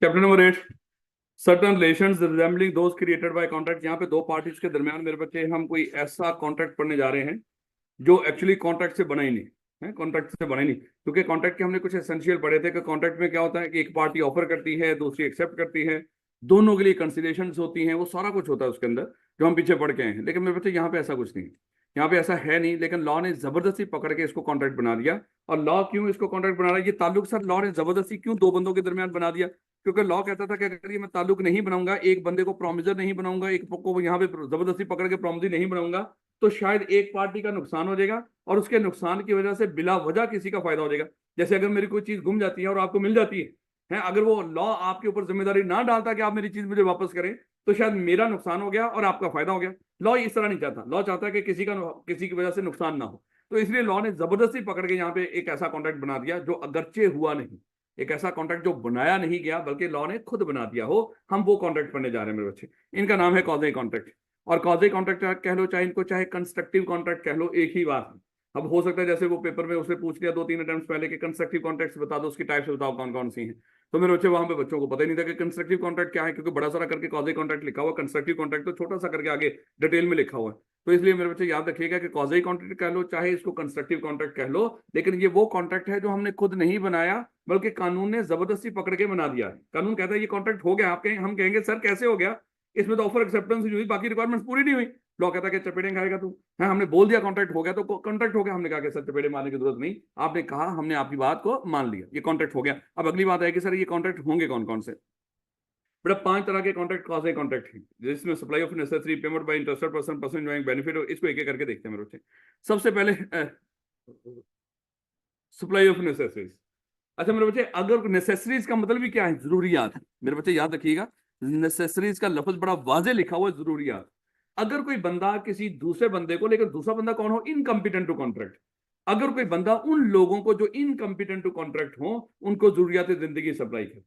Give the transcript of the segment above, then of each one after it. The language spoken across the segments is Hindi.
Chapter number 8, certain relations resembling those created by contract. यहाँ पे दो पार्टीज के दरमियान मेरे बच्चे हम कोई ऐसा कॉन्ट्रैक्ट पढ़ने जा रहे हैं जो एक्चुअली कॉन्ट्रैक्ट से बना ही नहीं है, कॉन्ट्रैक्ट से बना ही नहीं। क्योंकि कॉन्ट्रैक्ट के हमने कुछ एसेंशियल पढ़े थे कि कॉन्ट्रैक्ट में क्या होता है कि एक पार्टी ऑफर करती है, दूसरी एक्सेप्ट करती है, दोनों के लिए कंसिडरेशंस होती हैं, वो सारा कुछ होता है उसके अंदर जो हम पीछे पढ़ के आए हैं। लेकिन मेरे बच्चे यहाँ पे ऐसा कुछ नहीं है, यहाँ पे ऐसा है नहीं। लेकिन लॉ ने जबरदस्ती पकड़ के इसको कॉन्ट्रैक्ट बना दिया। और लॉ क्यों इसको कॉन्ट्रैक्ट बना रहा है, ये ताल्लुक सर लॉ ने जबरदस्ती क्यों दो बंदों के दरमियान बना दिया? क्योंकि लॉ कहता था कि अगर ये मैं ताल्लुक नहीं बनाऊंगा, एक बंदे को प्रोमिजर नहीं बनाऊंगा, एक को यहाँ पे जबरदस्ती पकड़ के प्रोमिजर नहीं बनाऊंगा, तो शायद एक पार्टी का नुकसान हो जाएगा और उसके नुकसान की वजह से बिला वजह किसी का फायदा हो जाएगा। जैसे अगर मेरी कोई चीज गुम जाती है और आपको मिल जाती है, अगर वो लॉ आपके ऊपर जिम्मेदारी ना डालता कि आप मेरी चीज मुझे वापस करें, तो शायद मेरा नुकसान हो गया और आपका फायदा हो गया। लॉ इस तरह नहीं चाहता, लॉ चाहता है कि किसी की वजह से नुकसान ना हो। तो इसलिए लॉ ने जबरदस्ती पकड़ के यहाँ पे एक ऐसा कॉन्ट्रैक्ट बना दिया जो अगरचे हुआ नहीं, एक ऐसा कॉन्ट्रैक्ट जो बनाया नहीं गया बल्कि लॉ ने खुद बना दिया हो। हम वो कॉन्ट्रैक्ट पढ़ने जा रहे हैं मेरे बच्चे। इनका नाम है कॉज़ी कॉन्ट्रैक्ट। और कॉज़ी कॉन्ट्रैक्ट कह लो चाहे इनको चाहे कंस्ट्रक्टिव कॉन्ट्रैक्ट कह लो, एक ही बात है। अब हो सकता है जैसे वो पेपर में उसने पूछ लिया 2-3 अटेम्प्ट पहले कि कंस्ट्रक्टिव कॉन्ट्रैक्ट्स बता दो, उसकी टाइप्स बताओ कौन कौन सी हैं। तो मेरे बच्चे वहां पे बच्चों को पता ही नहीं था कि कंस्ट्रक्टिव कॉन्ट्रैक्ट क्या है, क्योंकि बड़ा सारा करके कॉज़ी कॉन्ट्रैक्ट लिखा हुआ, कंस्ट्रक्टिव कॉन्ट्रैक्ट तो छोटा सा करके आगे डिटेल में लिखा हुआ है। तो इसलिए मेरे बच्चे याद रखिएगा कि कॉज़ी कॉन्ट्रैक्ट कह लो चाहे इसको कंस्ट्रक्टिव कॉन्ट्रैक्ट कह लो, लेकिन ये वो कॉन्ट्रैक्ट है जो हमने खुद नहीं बनाया बल्कि कानून ने जबरदस्ती पकड़ के बना दिया है। कानून कहता है ये कॉन्ट्रैक्ट हो गया, हम कहेंगे सर कैसे हो गया, इसमें तो ऑफर एक्सेप्टेंस हुई, बाकी रिक्वायरमेंट्स पूरी नहीं हुई। लॉ कहता है कि चपेटे खाएगा तू, है हमने बोल दिया कॉन्ट्रैक्ट हो गया तो कॉन्ट्रैक्ट हो गया। हमने कहा कि सर चपेटे मारने की जरूरत नहीं, आपने कहा, हमने आपकी बात को मान लिया, ये कॉन्ट्रैक्ट हो गया। अब अगली बात है कि सर ये कॉन्ट्रैक्ट होंगे कौन कौन से? बेटा 5 तरह के कॉन्ट्रैक्ट कॉज़ी कॉन्ट्रैक्ट हैं, जिसमें supply of necessary, payment by interested person, person enjoying benefit. इसको एक एक करके देखते हैं मेरे बच्चे। सबसे पहले सप्लाई ऑफ नेसेसरीज। अच्छा मेरे बच्चे, अगर नेसेसरीज का मतलब भी क्या है? जरूरियात। मेरे बच्चे याद रखिएगा, नेसेसरीज का लफ्ज बड़ा वाजे लिखा हुआ है, जरूरियात। अगर कोई बंदा किसी दूसरे बंदे को, लेकर दूसरा बंदा कौन हो? Incompetent to contract. अगर कोई बंदा उन लोगों को जो इनकम्पिटेंट टू कॉन्ट्रैक्ट हो उनको जरूरियात जिंदगी सप्लाई करे,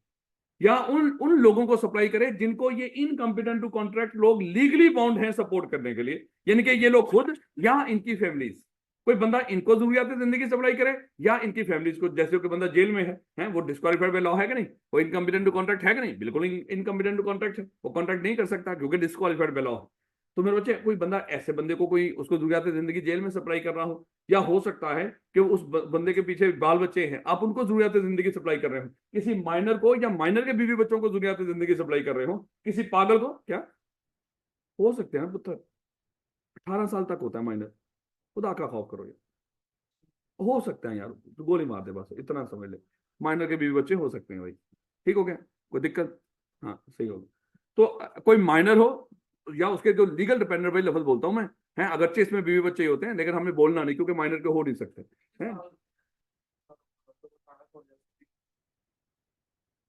या उन उन लोगों को सप्लाई करे जिनको ये इनकम्पिटेंट टू कॉन्ट्रैक्ट लोग लीगली बाउंड हैं सपोर्ट करने के लिए, यानी कि ये लोग खुद या इनकी फैमिलीज। कोई बंदा इनको जरूरियात जिंदगी सप्लाई करे या इनकी फैमिलीज को। जैसे कोई बंदा जेल में है वो डिस्क्वालीफाइड बाय लॉ है कि नहीं? वो इनकम्पिटेंट टू कॉन्ट्रैक्ट है कि नहीं? बिल्कुल इनकम्पिटेंट टू कॉन्ट्रैक्ट है, वो कॉन्ट्रैक्ट नहीं कर सकता क्योंकि डिस्क्वालीफाइड बाय लॉ है। तो मेरे बच्चे, कोई बंदा ऐसे बंदे को कोई उसको जरूरियात जिंदगी जेल में सप्लाई कर रहा हो, या हो सकता है कि उस बंदे के पीछे बाल बच्चे हैं, आप उनको जरूरियात जिंदगी सप्लाई कर रहे हो, किसी माइनर को या माइनर के बीवी बच्चों को जरूरियात जिंदगी सप्लाई कर रहे हो, किसी पागल को, क्या हो सकते हैं पुत्र? 18 साल तक होता है माइनर, खुदा का खौफ करो यार। हो सकता है यार, तो गोली मार दे बस, इतना समझ ले। माइनर के बीवी बच्चे हो सकते हैं भाई, ठीक हो गया, कोई दिक्कत? हाँ सही होगा। तो कोई माइनर हो या उसके जो लीगल डिपेंडेंट, भाई लफ्ज बोलता हूं मैं, है अगरचे इसमें बीवी बच्चे ही होते हैं, लेकिन हमें बोलना नहीं क्योंकि माइनर के हो नहीं सकते हैं।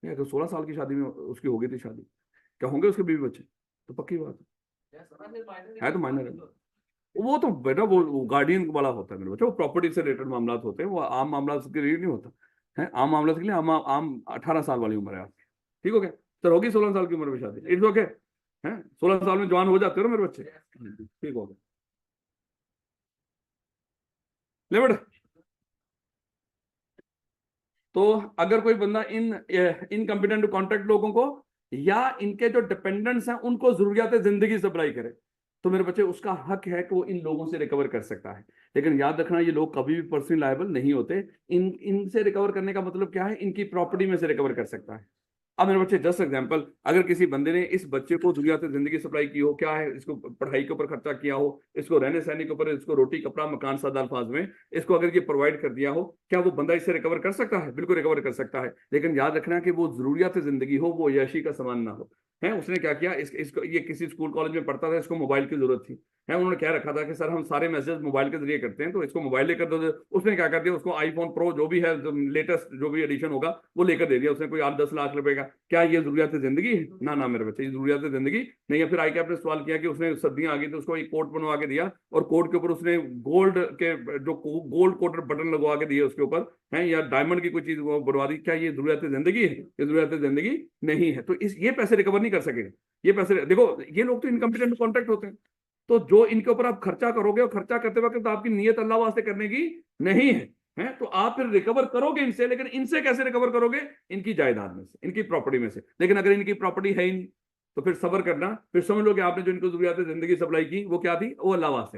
नहीं, अगर 16 साल की शादी में उसकी हो गई थी शादी, क्या होंगे उसके बीवी बच्चे? तो पक्की बात है तो माइनर है। वो तो बेटा वो गार्डियन वाला होता है मेरे बच्चे, वो प्रॉपर्टी से रिलेटेड मामला होते हैं, वो आम मामला के लिए नहीं होता है। आम मामला के लिए आम आम 18 साल वाली उम्र है आपकी, ठीक हो गया सर? होगी 16 साल की उम्र में शादी, इट्स ओके है। 16 साल में जवान हो जाते हो ना मेरे बच्चे, ठीक हो गया। ले बेटा, तो अगर कोई बंदा इनकम्पिटेंट कॉन्ट्रैक्ट लोगों को या इनके जो डिपेंडेंट्स हैं उनको जरूरियात जिंदगी सप्लाई करे, तो मेरे बच्चे उसका हक है कि वो इन लोगों से रिकवर कर सकता है। लेकिन याद रखना, ये लोग कभी भी पर्सनली लायबल नहीं होते। इनसे रिकवर करने का मतलब क्या है? इनकी प्रॉपर्टी में से रिकवर कर सकता है। अब मेरे बच्चे जस्ट एग्जांपल, अगर किसी बंदे ने इस बच्चे को जरूरियात जिंदगी सप्लाई की हो, क्या है, इसको पढ़ाई के ऊपर खर्चा किया हो, इसको रहने सहने के ऊपर, इसको रोटी कपड़ा मकान सादा अल्फाज में इसको अगर ये प्रोवाइड कर दिया हो, क्या वो बंदा इससे रिकवर कर सकता है? बिल्कुल रिकवर कर सकता है। लेकिन याद रखना कि वो जरूरियात जिंदगी हो, वो यशी का सामान ना हो। है उसने क्या किया, इसको ये किसी स्कूल कॉलेज में पढ़ता था, इसको मोबाइल की जरूरत थी, है उन्होंने क्या रखा था कि सर हम सारे मैसेज मोबाइल के जरिए करते हैं तो इसको मोबाइल लेकर दो। उसने क्या कर दिया, उसको आईफोन प्रो जो भी है, लेटेस्ट जो भी एडिशन होगा वो लेकर दे दिया उसने, कोई 8-10 लाख रुपए का। क्या ये जरूरियात जिंदगी है? ना ना मेरे बच्चे, ये जरूरियात जिंदगी नहीं है। फिर आई कैप ने सवाल किया कि उसने सर्दियां आ गई तो उसको एक कोट बनवा के दिया, और कोट के ऊपर उसने गोल्ड के जो गोल्ड कोटेड बटन लगवा के दिए उसके ऊपर, है या डायमंड की कोई चीज बनवा दी। क्या ये जरूरियात जिंदगी है? ये जरूरियात जिंदगी नहीं है। तो ये पैसे रिकवर नहीं कर सकेगा। ये पैसे देखो, ये लोग तो इनकम्पिटेंट कॉन्ट्रैक्ट होते हैं, तो जो इनके ऊपर आप खर्चा करोगे और खर्चा करते वक्त तो आपकी नीयत अल्लाह वास्ते करने की नहीं है, हैं, तो आप फिर रिकवर करोगे इनसे, लेकिन इनसे कैसे रिकवर करोगे? इनकी जायदाद में से, इनकी प्रॉपर्टी में से। लेकिन अगर इनकी प्रॉपर्टी है ही नहीं तो फिर सब्र करना, फिर समझ लो कि आपने जो इनको जरूरियात जिंदगी सप्लाई की वो क्या थी? वो अल्लाह वास्ते।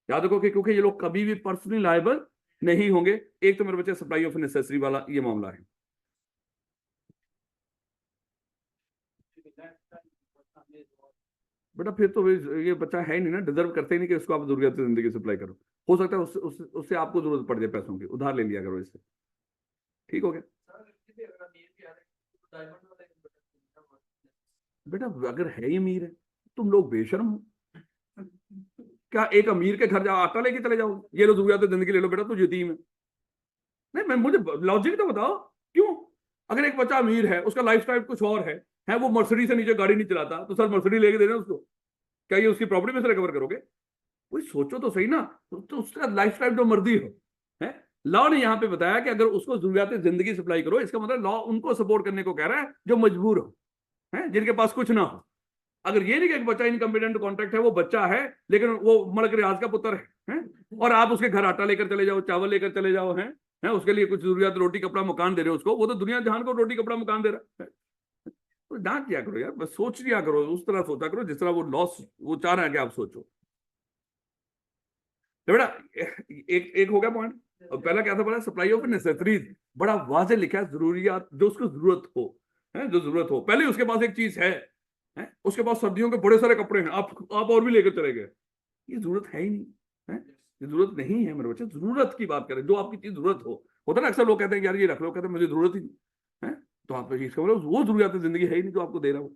याद रखो कि क्योंकि ये लोग कभी भी पर्सनली लायबल नहीं होंगे। एक तो मेरे बच्चे सप्लाई ऑफ नेसेसरी वाला ये मामला है। बेटा फिर तो ये बच्चा है ही नहीं ना, डिजर्व करते ही नहीं कि उसको आप जरूरत जिंदगी सप्लाई करो। हो सकता है उससे आपको जरूरत पड़ जाए पैसों की, उधार ले लिया करो इससे। ठीक हो गया बेटा? अगर है ही अमीर है, तुम लोग बेशर्म हो क्या? एक अमीर के घर जाओ, आटा लेके चले जाओ, ये लो जरूरत जिंदगी ले लो बेटा, तू यतीम है। नहीं, मैं मुझे लॉजिक तो बताओ क्यों? अगर एक बच्चा अमीर है, उसका लाइफस्टाइल कुछ और है वो मर्सिडीज से नीचे गाड़ी नहीं चलाता, तो सर मर्सिडीज लेके दे रहे हैं उसको, क्या ये उसकी प्रॉपर्टी में से रिकवर करोगे? कोई सोचो तो सही ना। तो उसका लाइफस्टाइल जो मर्जी हो है। लॉ ने यहां पे बताया कि अगर उसको जरूरियात जिंदगी सप्लाई करो, इसका मतलब लॉ उनको सपोर्ट करने को कह रहा है जो मजबूर हो, है जिनके पास कुछ ना हो। अगर ये नहीं कि एक बच्चा इनकम्पिटेंट कॉन्ट्रैक्ट है, वो बच्चा है लेकिन वो मलक रियाज का पुत्र है, और आप उसके घर आटा लेकर चले जाओ, चावल लेकर चले जाओ, है उसके लिए कुछ जरूरियात, रोटी कपड़ा मकान दे रहे हो उसको, वो तो दुनिया जहान को रोटी कपड़ा मकान दे रहा है। तो ना किया करो यार, बस सोच लिया करो, उस तरह सोचा करो जिस तरह वो लॉस वो चाह रहे हैं कि आप सोचो। तो बेटा एक एक हो गया पॉइंट। और पहला क्या था? बड़ा सप्लाई ऑफ नेसेसरीज, बड़ा वाजे लिखा है, जरूरियात जो उसको जरूरत हो, है जो जरूरत हो। पहले उसके पास एक चीज है उसके पास सर्दियों के बड़े सारे कपड़े हैं, आप और भी लेकर चले गए, ये जरूरत है ही नहीं है। ये जरूरत नहीं है मेरे बच्चे, जरूरत की बात करें, जो आपकी चीज जरूरत हो। होता ना अक्सर लोग कहते हैं यार ये रख लो, कहते हैं मुझे जरूरत ही नहीं है। तो आप इसका मतलब वो जरूरत जिंदगी है ही नहीं जो आपको दे रहा हो।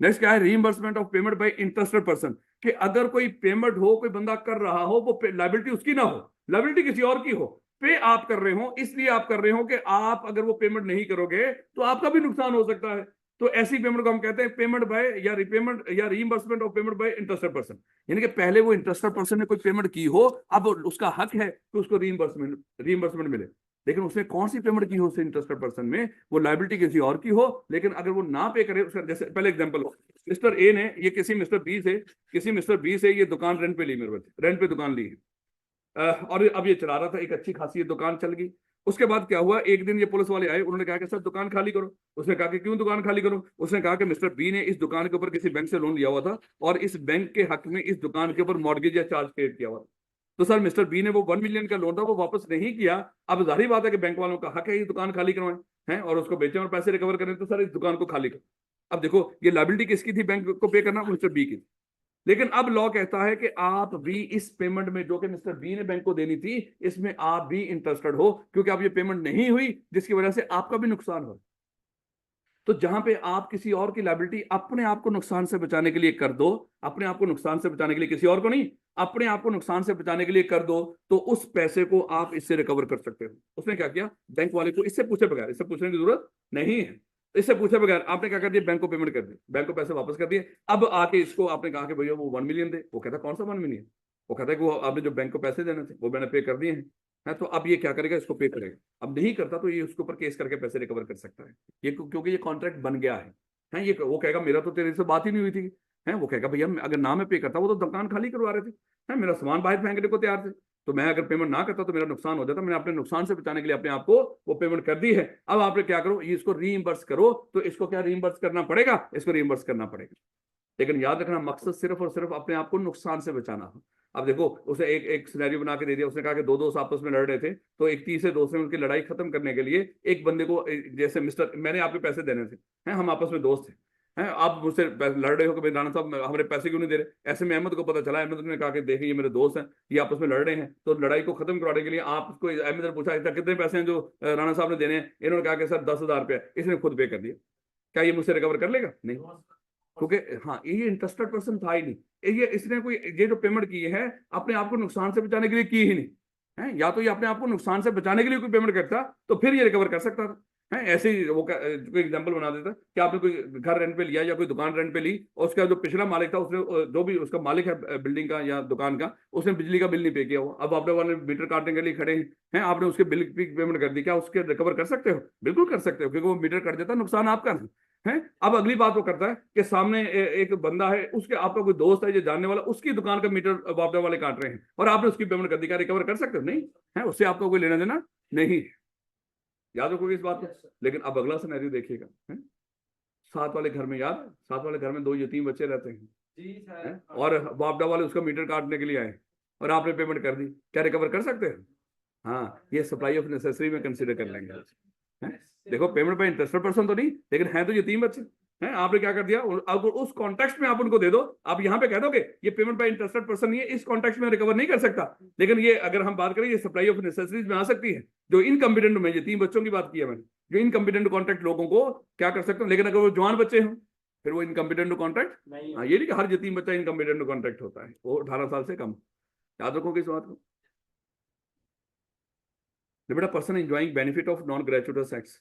नेक्स्ट क्या है? Reimbursement of payment by interested person, कि अगर कोई पेमेंट हो, कोई बंदा कर रहा हो, वो लाइबिलिटी उसकी ना हो, लाइबिलिटी किसी और की हो, पे आप कर रहे हो, इसलिए आप कर रहे हो कि आप अगर वो पेमेंट नहीं करोगे तो आपका भी नुकसान हो सकता है। तो ऐसी पेमेंट को हम कहते हैं पेमेंट बाय या रिपेमेंट या reimbursement of payment by interested person. यानी कि पहले वो इंटरेस्टेड पर्सन ने कोई पेमेंट की हो, अब उसका हक है कि उसको रीइंबर्समेंट मिले। लेकिन उसने कौन सी पेमेंट की हो उस इंटरेस्टेड पर्सन में, वो लाइबिलिटी किसी और की हो, लेकिन अगर वो ना पे करे उसका, जैसे पहले एग्जांपल हो, मिस्टर ए ने ये किसी मिस्टर बी से ये दुकान रेंट पे ली, मेरे बच्चे रेंट पे दुकान ली है। और अब ये चला रहा था, एक अच्छी खासी ये दुकान चल गई। उसके बाद क्या हुआ, एक दिन ये पुलिस वाले आए, उन्होंने कहा कि सर दुकान खाली करो। उसने कहा कि क्यों दुकान खाली करो? उसने कहा कि मिस्टर बी ने इस दुकान के ऊपर किसी बैंक से लोन लिया हुआ था, और इस बैंक के हक में इस दुकान के ऊपर मॉर्गेज या चार्ज क्रिएट किया हुआ था। तो सर मिस्टर बी ने वो 1 मिलियन का लोन था वो वापस नहीं किया। अब जाहिर बात है कि बैंक वालों का हक है ये दुकान खाली करवाएं, हैं और उसको बेचें और पैसे रिकवर करें, तो सर इस दुकान को खाली करो। अब देखो ये लायबिलिटी किसकी थी? बैंक को पे करना, मिस्टर बी की। लेकिन अब लॉ कहता है कि आप भी इस पेमेंट में जो कि मिस्टर बी ने बैंक को देनी थी, इसमें आप भी इंटरेस्टेड हो, क्योंकि अब ये पेमेंट नहीं हुई जिसकी वजह से आपका भी नुकसान हो। तो जहां पे आप किसी और की लायबिलिटी अपने आप को नुकसान से बचाने के लिए कर दो, अपने आप को नुकसान से बचाने के लिए, किसी और को नहीं, अपने आप को नुकसान से बचाने के लिए कर दो, तो उस पैसे को आप इससे रिकवर कर सकते हो। उसने क्या किया? बैंक वाले को इससे पूछे बगैर, इससे पूछने की जरूरत नहीं है, इससे पूछे बगैर आपने क्या कर दिया? बैंक को पेमेंट कर दी, बैंक को पैसे वापस कर दिए। अब आके इसको आपने कहा कि भैया वो 1 मिलियन दे, वो कहता कौन सा 1 मिलियन? वो कहता है कि वो आपने जो बैंक को पैसे देने थे वो मैंने पे कर दिए हैं, है तो अब ये क्या करेगा? इसको पे करेगा। अब नहीं करता तो ये उसके ऊपर केस करके पैसे रिकवर कर सकता है, ये क्योंकि ये कॉन्ट्रैक्ट बन गया है ये वो कहेगा मेरा तो तेरे से बात ही नहीं हुई थी, है वो कहेगा भैया अगर ना मैं पे करता, वो तो दुकान खाली करवा रहे थे, है मेरा सामान बाहर फेंकने को तैयार थे, तो मैं अगर पेमेंट ना करता तो मेरा नुकसान हो जाता। मैंने अपने नुकसान से बचाने के लिए अपने आप को वो पेमेंट कर दी है। अब आपने क्या करो? ये इसको रीइंबर्स करो। तो इसको क्या रीइंबर्स करना पड़ेगा? इसको रीइंबर्स करना पड़ेगा। लेकिन याद रखना मकसद सिर्फ और सिर्फ अपने आप को नुकसान से बचाना हो। अब देखो उसे एक एक सिनेरियो बना के दे दिया, उसने कहा कि दो दोस्त आपस में लड़ रहे थे, तो एक तीसरे दोस्त ने उनकी लड़ाई खत्म करने के लिए एक बंदे को, जैसे मिस्टर मैंने आपके पैसे देने थे, हैं हम आपस में दोस्त थे, हैं आप मुझसे लड़ रहे हो कि राणा साहब हमारे पैसे क्यों नहीं दे रहे। ऐसे में अहमद को पता चला, अहमद ने कहा कि देखिए ये मेरे दोस्त हैं, ये आपस में लड़ रहे हैं, तो लड़ाई को खत्म करवाने के लिए आपको, अहमद ने पूछा कितने पैसे हैं जो राणा साहब ने देने हैं? इन्होंने कहा कि सर 10,000 रुपया, इसने खुद पे कर दिया। क्या ये मुझसे रिकवर कर लेगा? नहीं, क्योंकि हाँ ये इंटरेस्टेड पर्सन था ही नहीं, ये इसने कोई ये जो पेमेंट की है अपने आप को नुकसान से बचाने के लिए की ही नहीं है। या तो ये अपने आप को नुकसान से बचाने के लिए कोई पेमेंट करता तो फिर ये रिकवर कर सकता था, है ऐसे ही वो कोई एग्जांपल बना देता कि आपने कोई घर रेंट पे लिया या कोई दुकान रेंट पे ली, और उसका जो पिछला मालिक था उसने, जो भी उसका मालिक है बिल्डिंग का या दुकान का, उसने बिजली का बिल नहीं पे किया हुआ, अब आपने वाले मीटर काटने के लिए खड़े हैं, आपने उसके बिल की पेमेंट कर दी, क्या उसके रिकवर कर सकते हो? बिल्कुल कर सकते हो, क्योंकि वो मीटर कट जाता नुकसान आपका। है। अब अगली बात वो करता है कि सामने एक बंदा है, उसके आपका कोई दोस्त है जो जानने वाला, उसकी दुकान का मीटर वापडा वाले काट रहे हैं और आपने उसकी पेमेंट कर दी, क्या रिकवर कर सकते हो? नहीं है, उससे आपको कोई लेना देना नहीं। याद रखोगे इस बात को। लेकिन अब अगला सिनेरियो देखिएगा, है? साथ वाले घर में, याद है, साथ वाले घर में 2 यतीम बच्चे रहते हैं, है? और वापडा वाले उसका मीटर काटने के लिए आए और आपने पेमेंट कर दी, क्या रिकवर कर सकते हैं? हाँ, ये सप्लाई ऑफ नेसेसरी में कंसिडर कर लेंगे, है? देखो, पेमेंट पे इंटरेस्टेड पर्सन तो नहीं, लेकिन है तो ये 3 बच्चे हैं। आपने क्या कर दिया, अब उस कॉन्टेक्स्ट में आप उनको दे दो, आप यहाँ पे कह दोगे ये पेमेंट पे इंटरेस्टेड पर्सन नहीं है, इस कॉन्टेक्स्ट में रिकवर नहीं कर सकता। लेकिन ये अगर हम बात करें, ये सप्लाई ऑफ नेसेसरीज में आ सकती है। जो इनकम्पिटेंट में, ये 3 बच्चों की बात की है मैंने, जो इनकम्पिटेंट कॉन्ट्रैक्ट लोगों को क्या कर सकते हो, लेकिन अगर वो जवान बच्चे हों फिर वो इनकम्पिटेंट कॉन्ट्रैक्ट। हाँ, ये नहीं कि हर यतीम बच्चा इनकम्पिटेंट कॉन्ट्रैक्ट होता है, वो 18 साल से कम। याद रखो किस बात को। बेटा, person enjoying benefit of non gratuitous acts,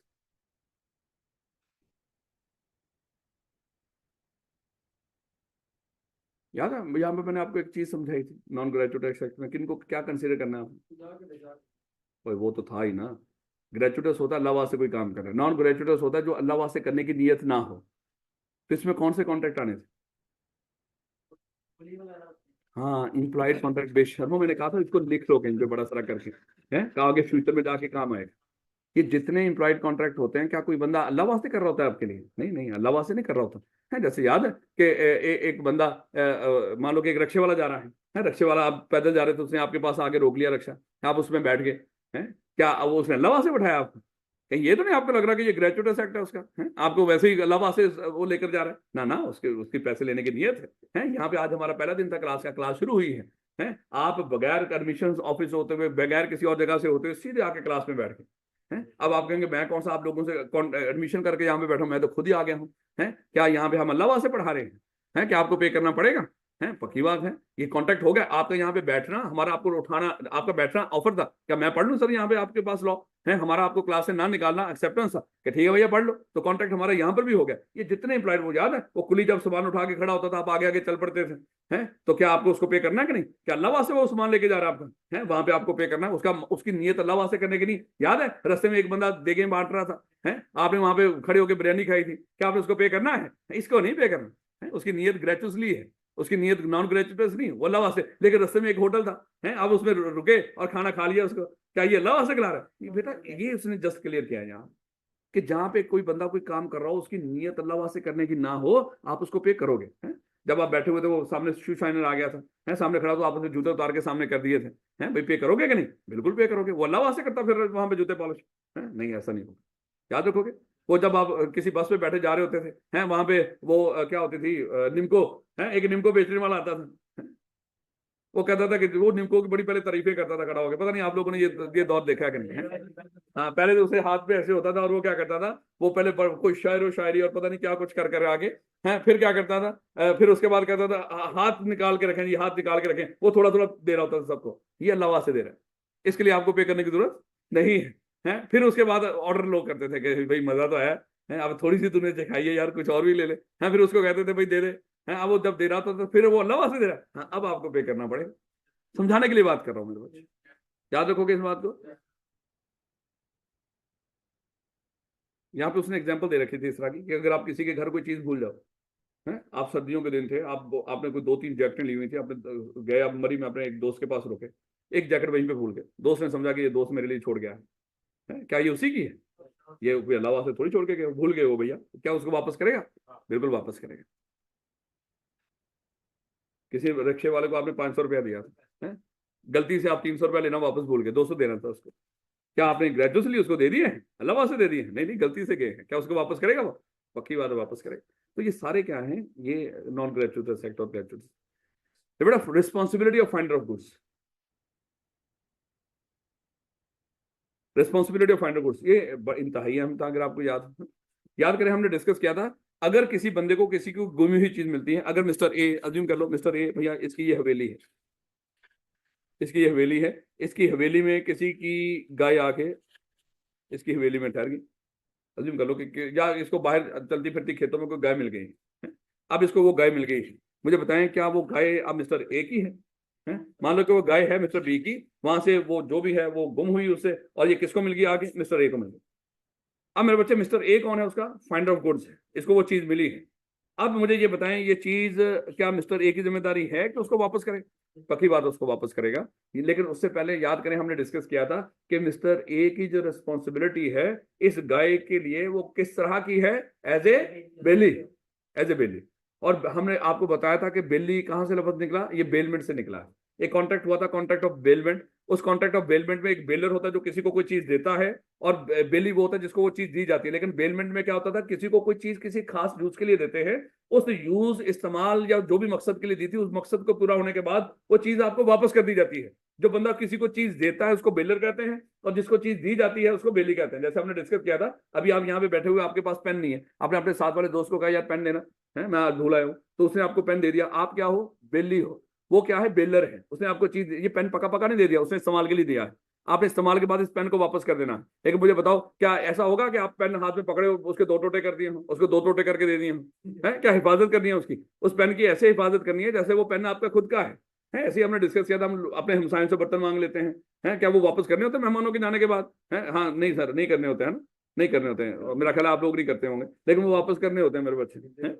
याद है यहाँ पे मैंने आपको एक चीज समझाई थी, नॉन ग्रेचुइटस एक्ट में किनको क्या कंसीडर करना है आपको? ओए, वो तो था ही ना। ग्रेचुइटस होता है अल्लाह वास्ते कोई काम कर रहा है, नॉन ग्रेचुइटस होता है जो अल्लाह वास्ते करने की नीयत ना हो। तो इसमें कौन से कॉन्ट्रैक्ट आने थे? हाँ, इम्प्लॉयड कॉन्ट्रैक्ट बेस्ड। शर्मा, मैंने कहा था इसको लिख लो कहीं पे बड़ा सारा करके, है आगे फ्यूचर में जाके काम आएगा। ये जितने इम्प्लॉयड कॉन्ट्रैक्ट होते हैं, क्या कोई बंदा अल्लाह वास्ते कर रहा होता है आपके लिए? नहीं नहीं, अल्लाह वास्ते नहीं कर रहा होता है। जैसे याद है कि एक बंदा, मान लो कि एक रक्शे वाला जा रहा है, रक्शे वाला, आप पैदल जा रहे थे, उसने आपके पास आगे रोक लिया रक्षा, आप उसमें बैठ गए, हैं? क्या वो उसने अल्लाह वास्ते बैठाया आपको? कहीं ये तो नहीं आपको लग रहा कि ये ग्रेचुइटस एक्ट है उसका, है? आपको वैसे ही अल्लाह वास्ते वो लेकर जा रहा है ना? ना, उसके उसकी पैसे लेने की नीयत है। यहाँ पे आज हमारा पहला दिन था क्लास का, क्लास शुरू हुई है? आप बगैर एडमिशन ऑफिस होते हुए, बगैर किसी और जगह से होते हुए सीधे आके क्लास में बैठ गए, हैं? अब आप कहेंगे मैं कौन सा आप लोगों से एडमिशन करके यहाँ पे बैठा हूँ, मैं तो खुद ही आ गया हूँ, है? क्या यहाँ पे हम अल्लाह वास्ते पढ़ा रहे हैं? क्या आपको पे करना पड़ेगा? है, पक्की बात है। ये कॉन्ट्रैक्ट हो गया आपका, यहाँ पे बैठना, हमारा आपको उठाना, आपका बैठना ऑफर था, क्या मैं पढ़ लूँ सर यहाँ पे आपके पास लॉ है, हमारा आपको क्लास से ना निकालना एक्सेप्टेंस था कि ठीक है भैया पढ़ लो, तो कॉन्ट्रैक्ट हमारा यहाँ पर भी हो गया। ये जितने एम्प्लॉयड, वो याद है वो कुली जब सामान उठा के खड़ा होता था, आप आगे आगे चल पड़ते थे, हैं? तो क्या आपको उसको पे करना है कि नहीं? क्या अल्लाह वास्ते वो सामान लेके जा रहा है आपका, है? वहां पे आपको पे करना है, उसका उसकी नीयत अल्लाह वास्ते करने की नहीं। याद है रास्ते में एक बंदा देगे बांट रहा था, है? आपने वहां पे खड़े होकर बिरयानी खाई थी, क्या आपने उसको पे करना है? इसको नहीं पे करना है, उसकी नीयत ग्रेचुअसली है, उसकी नीयत नॉन ग्रेचुइटस नहीं, वो अल्लाह वास्ते। लेकिन रास्ते में एक होटल था, है? आप उसमें रुके और खाना खा लिया उसको, क्या ये अल्लाह वास्ते खिला रहा है? बेटा, ये उसने जस्ट क्लियर किया है यहाँ कि जहां पे कोई बंदा कोई काम कर रहा हो, उसकी नीयत अल्लाह वास्ते करने की ना हो, आप उसको पे करोगे, है? जब आप बैठे हुए थे, वो सामने शू शाइनर आ गया था, है? सामने खड़ा, तो आप उसने जूते उतार के सामने कर दिए थे, हैं? भाई पे करोगे कि नहीं? बिल्कुल पे करोगे। वो अल्लाह वास्ते करता फिर वहां पे जूते पॉलिश, है? नहीं, ऐसा नहीं होगा, याद रखोगे। वो जब आप किसी बस पे बैठे जा रहे होते थे, हैं, वहां पे वो क्या होती थी, निम्को, है? एक निम्को बेचने वाला आता था, वो कहता था कि वो निम्को की बड़ी पहले तारीफें करता था खड़ा होकर। पता नहीं आप लोगों ने ये दौर देखा है कि नहीं, है? हाँ, पहले तो उसे हाथ पे ऐसे होता था और वो क्या करता था, वो पहले कोई शायर शायरी और पता नहीं क्या कुछ कर कर आगे, है? फिर क्या करता था, फिर उसके बाद कहता था हाथ निकाल के रखें जी, हाथ निकाल के रखें। वो थोड़ा थोड़ा दे रहा होता था सबको, ये अल्लाह से दे रहा है, इसके लिए आपको पे करने की जरूरत नहीं है, है? फिर उसके बाद ऑर्डर लोग करते थे कि भाई मजा तो आया, है? अब थोड़ी सी तूने दिखाई है यार, कुछ और भी ले ले, है? फिर उसको कहते थे भाई दे दे, है? अब वो जब दे रहा था तो फिर वो अल्लाह से दे रहा है, हाँ, अब आपको पे करना पड़ेगा। समझाने के लिए बात कर रहा हूं मेरे बच्चे, याद रखोगे इस बात को। यहाँ पे उसने एग्जांपल दे रखी थी इस तरह की कि अगर आप किसी के घर कोई चीज भूल जाओ, है? आप सर्दियों के दिन थे, आपने कोई 2-3 जैकेटें ली हुई थी, आपने गए, आप मरी में अपने एक दोस्त के पास रुके, एक जैकेट वहीं पे भूल गए, दोस्त ने समझा कि ये दोस्त मेरे लिए छोड़ गया है? क्या ये उसी की है? ये कोई अल्लाह से थोड़ी छोड़ के गए, भूल गए वो भैया, क्या उसको वापस करेगा? बिल्कुल वापस करेगा। किसी रिक्शे वाले को आपने 500 रुपया दिया, है? गलती से आप 300 रुपया लेना वापस भूल गए, 200 देना था उसको, क्या आपने ग्रेजुअसली उसको दे दिए हैं? अल्लाह से दे दिए हैं? नहीं नहीं, गलती से गए हैं, क्या उसको वापस करेगा वो? पक्की बात है, वापस करेगा। तो ये सारे क्या हैं, ये नॉन ग्रेचुइटस सेक्ट और ग्रेचुइटस। बेटा, responsibility of finder of goods, responsibility of finder goods, ये इंतहाई अहम था। अगर आपको याद करें, हमने डिस्कस किया था, अगर किसी बंदे को किसी को गुमी हुई चीज मिलती है, अगर मिस्टर ए, अज्यूम कर लो मिस्टर ए भैया, इसकी ये हवेली है, इसकी ये हवेली है, इसकी हवेली में किसी की गाय आके इसकी हवेली में ठहर गई, अज्यूम कर लो या इसको बाहर चलती फिरती खेतों में कोई गाय मिल गई है? अब इसको वो गाय मिल गई, मुझे बताएं क्या वो गाय अब मिस्टर ए की है? मान लो कि वो गाय है मिस्टर बी की, वहां से वो जो भी है वो गुम हुई उससे, और ये किसको मिल गई आगे? मिस्टर ए को मिल गई। अब मेरे बच्चे मिस्टर ए कौन है, उसका फाइंडर ऑफ गुड्स है, इसको वो चीज मिली है। अब मुझे ये बताएं, ये चीज क्या मिस्टर ए की जिम्मेदारी है कि उसको वापस करे? पक्की बात उसको वापस करेगा। लेकिन उससे पहले याद करें, हमने डिस्कस किया था कि मिस्टर ए की जो रिस्पॉन्सिबिलिटी है इस गाय के लिए वो किस तरह की है? As a bailee, as a bailee. और हमने आपको बताया था कि बेली कहां से लफ्ज निकला? ये बेलमेंट से निकला है। एक कॉन्ट्रैक्ट हुआ था, कॉन्ट्रैक्ट ऑफ बेलमेंट। उस कॉन्ट्रैक्ट ऑफ बेलमेंट में एक बेलर होता है जो किसी को कोई चीज देता है, और बेली वो होता है जिसको वो चीज दी जाती है। लेकिन बेलमेंट में क्या होता था, किसी को कोई चीज किसी खास यूज के लिए देते हैं, उस यूज इस्तेमाल या जो भी मकसद के लिए दी थी, उस मकसद को पूरा होने के बाद वो चीज आपको वापस कर दी जाती है। जो बंदा किसी को चीज देता है उसको बेलर कहते हैं, और जिसको चीज दी जाती है उसको बेली कहते हैं। जैसे हमने डिस्कस किया था, अभी आप यहाँ पे बैठे हुए, आपके पास पेन नहीं है, आपने अपने साथ वाले दोस्त को कहा यार पेन देना है, मैं आज भूल आया हूँ, तो उसने आपको पेन दे दिया, आप क्या हो? बेली हो। वो क्या है? बेलर है। उसने आपको चीज, ये पेन पका पका नहीं दे दिया, उसने इस्तेमाल के लिए दिया है। आपने इस्तेमाल के बाद इस पेन को वापस कर देना है। लेकिन मुझे बताओ, क्या ऐसा होगा कि आप पेन हाथ में पकड़े हो, उसके दो टोटे कर दिए हो, उसको दो टोटे करके दे दिए हो? है क्या हिफाजत करनी है उसकी? उस पेन की ऐसे हिफाजत करनी है जैसे वो पेन आपका खुद का है। ऐसे ही हमने डिस्कस किया था, हम अपने हमसायों से बर्तन मांग लेते हैं, हैं क्या वो वापस करने होते हैं मेहमानों के जाने के बाद? है हाँ, नहीं सर, नहीं करने होते हैं ना, नहीं करने होते हैं, मेरा ख्याल आप लोग नहीं करते होंगे, लेकिन वो वापस करने होते हैं मेरे बच्चे। हैं?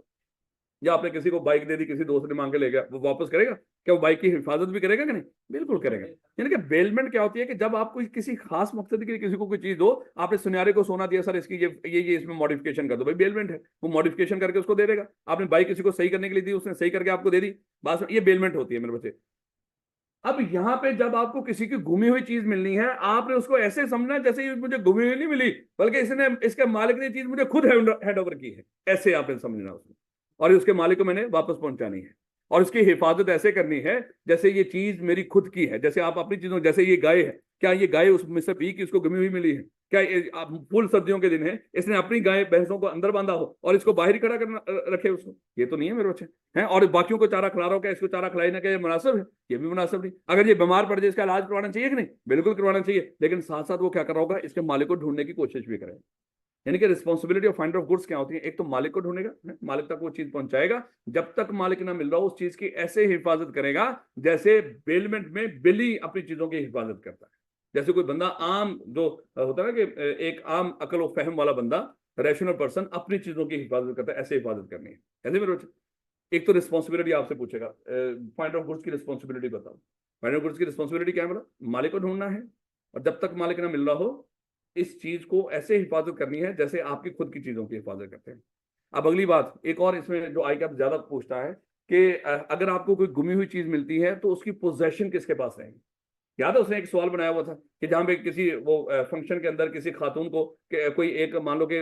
या आपने किसी को बाइक दे दी, किसी दोस्त ने मांग के ले गया, वो वापस करेगा? क्या वो बाइक की हिफाजत भी करेगा कि नहीं? बिल्कुल करेगा। यानी कि बेलमेंट क्या होती है कि जब आप कोई किसी खास मकसद के लिए किसी को कोई चीज दो, आपने सुनहरे को सोना दिया, सर इसकी ये इसमें मॉडिफिकेशन कर दो, भाई बेलमेंट है, वो मॉडिफिकेशन करके उसको दे देगा। आपने बाइक किसी को सही करने के लिए दी, उसने सही करके आपको दे दी, बस ये बेलमेंट होती है मेरे बच्चे। अब यहाँ पे जब आपको किसी की घूमी हुई चीज मिलनी है, आपने उसको ऐसे समझना है जैसे ये मुझे घूमी हुई नहीं मिली, बल्कि इसने, इसके मालिक ने चीज मुझे खुद हैंड ओवर की है, ऐसे आपने समझना उसको, और उसके मालिक को मैंने वापस पहुंचानी है। और उसकी हिफाजत ऐसे करनी है जैसे ये चीज मेरी खुद की है। जैसे आप अपनी चीजों, जैसे ये गाय है, क्या ये गाय उस मिस्टर बी की उसको घूमी हुई मिली है? क्या फुल सर्दियों के दिन है, इसने अपनी गाय भैंसों को अंदर बांधा हो और इसको बाहर ही खड़ा करना रखे उसको? ये तो नहीं है मेरे बच्चे। हैं? और बाकियों को चारा खिला रहा हो, क्या इसको चारा खिलाई ना, क्या ये मुनासिब है? ये भी मुनासिब नहीं। अगर ये बीमार पड़ जाए, इसका इलाज करवाना चाहिए कि नहीं? बिल्कुल करवाना चाहिए। लेकिन साथ साथ वो क्या कर रहा होगा, इसके मालिक को ढूंढने की कोशिश भी करेगा। यानी कि responsibility of finder of goods क्या होती है? एक तो मालिक को ढूंढेगा, मालिक तक वो चीज पहुंचाएगा, जब तक मालिक ना मिल रहा हो उस चीज की ऐसे हिफाजत करेगा जैसे बेलमेंट में बिल्ली अपनी चीजों की हिफाजत करता है। जैसे कोई बंदा आम जो होता है ना, कि एक आम अकल व फहम वाला बंदा, रैशनल पर्सन अपनी चीजों की हिफाजत करता है, ऐसे हिफाजत करनी है। ऐसे मेरे बच्चे, एक तो रिस्पॉन्सिबिलिटी आपसे पूछेगा, फाइंडर ऑफ गुड्स की रिस्पॉन्सिबिलिटी बताओ। फाइंडर ऑफ गुड्स की रिस्पॉन्सिबिलिटी क्या है? मतलब मालिक को ढूंढना है, और जब तक मालिक ना मिल रहा हो इस चीज को ऐसे हिफाजत करनी है जैसे आपकी खुद की चीजों की हिफाजत करते हैं। अब अगली बात, एक और इसमें जो आई कैप ज्यादा पूछता है कि अगर आपको कोई गुमी हुई चीज मिलती है तो उसकी पोजेशन किसके पास रहेगी? याद है उसने एक सवाल बनाया हुआ था कि जहां पे किसी वो फंक्शन के अंदर किसी खातून को कोई एक, मान लो कि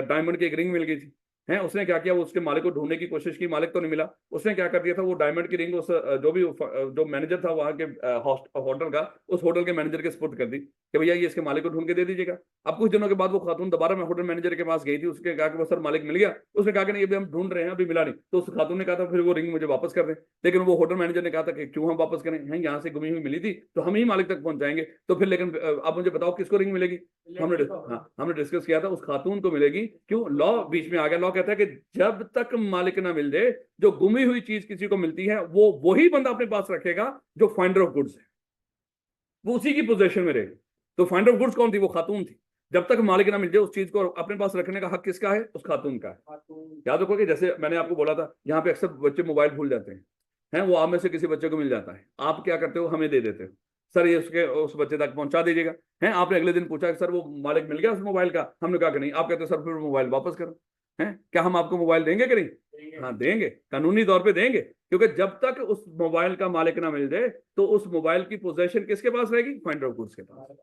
डायमंड की एक रिंग मिल गई थी, है? उसने क्या किया, वो उसके मालिक को ढूंढने की कोशिश की, मालिक तो नहीं मिला। उसने क्या कर दिया था, वो डायमंड की रिंग उस जो भी जो मैनेजर था वहां के होटल का, उस होटल के मैनेजर के स्पुर्द कर दी कि भैया ये इसके मालिक को ढूंढ के दे दीजिएगा। अब कुछ दिनों के बाद वो खातून दोबारा मैं होटल मैनेजर के पास गई थी, उसके कहा कि वो सर मालिक मिल गया। उसने कहा कि नहीं अभी हम ढूंढ रहे हैं, अभी मिला नहीं। तो उस खातून ने कहा था फिर वो रिंग मुझे वापस कर दें। लेकिन वो होटल मैनेजर ने कहा था कि क्यों हम वापस करें, हैं यहाँ से गुमी हुई मिली थी तो हम ही मालिक तक पहुंचाएंगे। तो फिर लेकिन अब मुझे बताओ किसको रिंग मिलेगी? हमने डिस्कस किया था उस खातून को मिलेगी। क्यों? लॉ बीच में आ गया। लॉ कहता है कि जब तक मालिक ना मिल जाए, जो गुमी हुई चीज किसी को मिलती है वो वही बंदा अपने पास रखेगा जो फाइंडर ऑफ गुड्स है, वो उसी की पोजीशन में रहेगी। तो फाइंडर ऑफ गुड्स कौन थी? वो खातून थी। जब तक मालिक ना मिल जाए उस चीज को अपने पास रखने का हक किसका है? उस खातून का है। याद रखो कि जैसे मैंने आपको बोला था, यहाँ पे अक्सर बच्चे मोबाइल भूल जाते हैं, वो आप में से किसी बच्चे को मिल जाता है, आप क्या करते हो, हमें दे देते हो, सर ये उसके उस बच्चे तक पहुंचा दीजिएगा। हैं? आपने अगले दिन पूछा सर वो मालिक मिल गया उस मोबाइल का? हमने कहा कि नहीं। आप कहते हो सर फिर मोबाइल वापस करो। हैं? क्या हम आपको मोबाइल देंगे कि नहीं? हाँ देंगे, कानूनी तौर पे देंगे, क्योंकि जब तक उस मोबाइल का मालिक ना मिल जाए तो उस मोबाइल की पोजेशन किसके पास रहेगी? फाइंडर ऑफ गुड्स के पास।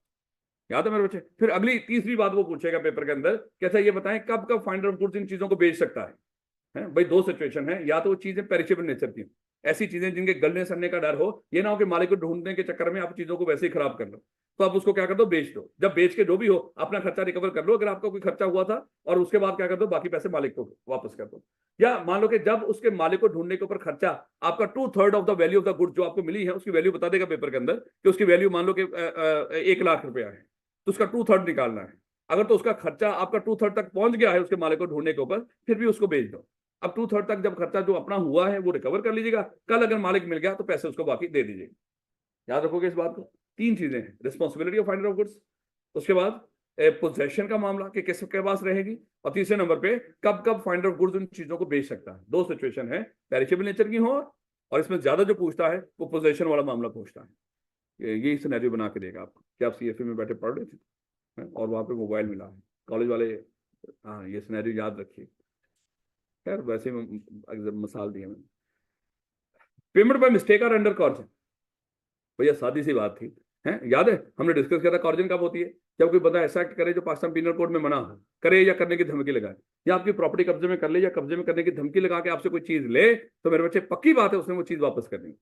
याद है मेरे बच्चे? फिर अगली तीसरी बात वो पूछेगा पेपर के अंदर, कैसा ये बताएं कब कब फाइंडर ऑफ गुड्स इन चीजों को बेच सकता है? भाई दो सिचुएशन है, या तो वो चीजें पेरिशेबल नेचर की, ऐसी चीजें जिनके गलने सड़ने का डर हो, ये ना हो कि मालिक को ढूंढने के चक्कर में आप चीजों को वैसे ही खराब कर लो, तो आप उसको क्या कर दो, बेच दो। जब बेच के जो भी हो अपना खर्चा रिकवर कर लो, अगर आपका कोई खर्चा हुआ था, और उसके बाद क्या कर दो, बाकी पैसे मालिक को वापस कर दो। या मान लो कि जब उसके मालिक को ढूंढने के ऊपर खर्चा आपका 2/3 of the value of the good जो आपको मिली है उसकी वैल्यू बता देगा पेपर के अंदर, कि उसकी वैल्यू मान लो कि 1 लाख रुपया है, तो उसका 2/3 निकालना है। अगर तो उसका खर्चा आपका 2/3 तक पहुंच गया है उसके मालिक को ढूंढने के ऊपर, फिर भी उसको बेच दो। अब 2/3 तक जब खर्चा जो अपना हुआ है वो रिकवर कर लीजिएगा, कल अगर मालिक मिल गया तो पैसे उसको बाकी दे दीजिएगा। याद रखोगे इस बात को। तीन चीजें हैं, responsibility of finder of goods, उसके बाद पोजेशन का मामला कि किसके पास रहेगी, और तीसरे नंबर पे कब कब फाइंडर ऑफ गुड्स उन चीजों को बेच सकता है। दो सिचुएशन है, पेरिशेबल नेचर की हो, और इसमें ज्यादा जो पूछता है वो पोजेशन वाला मामला पूछता है। यही सिनेरियो बना के देगा आपको कि आप सीएफए में बैठे पढ़ रहे थे और वहां पे मोबाइल मिला है कॉलेज वाले। हाँ, ये सिनेरियो याद रखिए। खैर वैसे मिसाल दी है मैंने। पेमेंट बाय मिस्टेक और अंडर कॉर्जन, भैया सादी सी बात थी, है याद है हमने डिस्कस किया था कॉर्जन कब होती है, जब कोई बंदा ऐसा एक्ट करे जो पाकिस्तान पीनल कोड में मना हो, करे या करने की धमकी लगाए, या आपकी प्रॉपर्टी कब्जे में कर ले या कब्जे में करने की धमकी लगा के आपसे कोई चीज ले, तो मेरे बच्चे पक्की बात है उसने वो चीज वापस करनी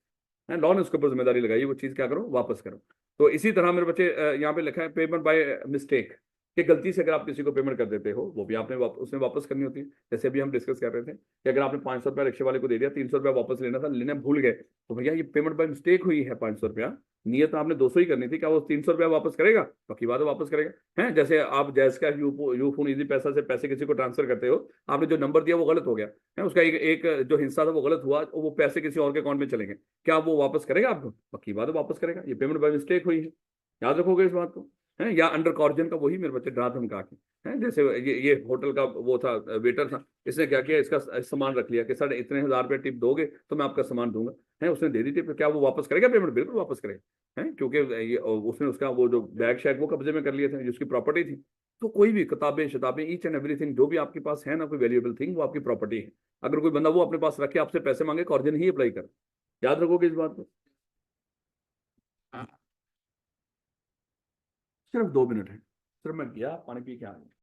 है। लॉ ने उसके ऊपर जिम्मेदारी लगाई, वो चीज क्या करो, वापस करो। तो इसी तरह मेरे बच्चे यहाँ पे लिखा है पेमेंट बाय मिस्टेक, कि गलती से अगर आप किसी को पेमेंट कर देते हो वो भी आपने उसने वापस करनी होती है। जैसे अभी हम डिस्कस कर रहे थे कि अगर आपने 500 रुपया रिक्शे वाले को दे दिया, 300 रुपया वापस लेना था, लेना भूल गए, तो भैया ये पेमेंट बाय मिस्टेक हुई है 500 रुपया, नियत तो आपने 200 ही करनी थी, क्या वो 300 रुपया वापस करेगा? पक्की बात है वापस करेगा। है जैसे आप जैस का यू फोन इजी पैसा से पैसे किसी को ट्रांसफर करते हो, आपने जो नंबर दिया वो गलत हो गया है, उसका एक जो हिस्सा था वो गलत हुआ, वो पैसे किसी और के अकाउंट में चले गए, क्या वो वापस करेगा आपको? पक्की बात है वापस करेगा। ये पेमेंट बाय मिस्टेक हुई है, याद रखोगे इस बात को। है या अंडर कॉर्जन का वही मेरे बच्चे डरा धमका के, है जैसे ये होटल का वो था, वेटर था, इसने क्या किया, इसका सामान रख लिया कि सर इतने 1000 रुपये टिप दोगे तो मैं आपका सामान दूंगा। है उसने दे दी टिप, क्या वो वापस करेगा पेमेंट? बिल्कुल वापस करेगा। है क्योंकि ये उसने उसका वो जो बैग शैग वो कब्जे में कर लिए थे जिसकी प्रॉपर्टी थी। तो कोई भी किताबें शताबें ईच एंड एवरीथिंग जो भी आपके पास है ना, कोई वैल्यूएबल थिंग, वो आपकी प्रॉपर्टी है। अगर कोई बंदा वो अपने पास रखे आपसे पैसे मांगे, कॉर्जन ही अप्लाई कर। याद रखोगे इस बात को। सिर्फ 2 मिनट है, सिर्फ मैं गया पानी पी के आ गया।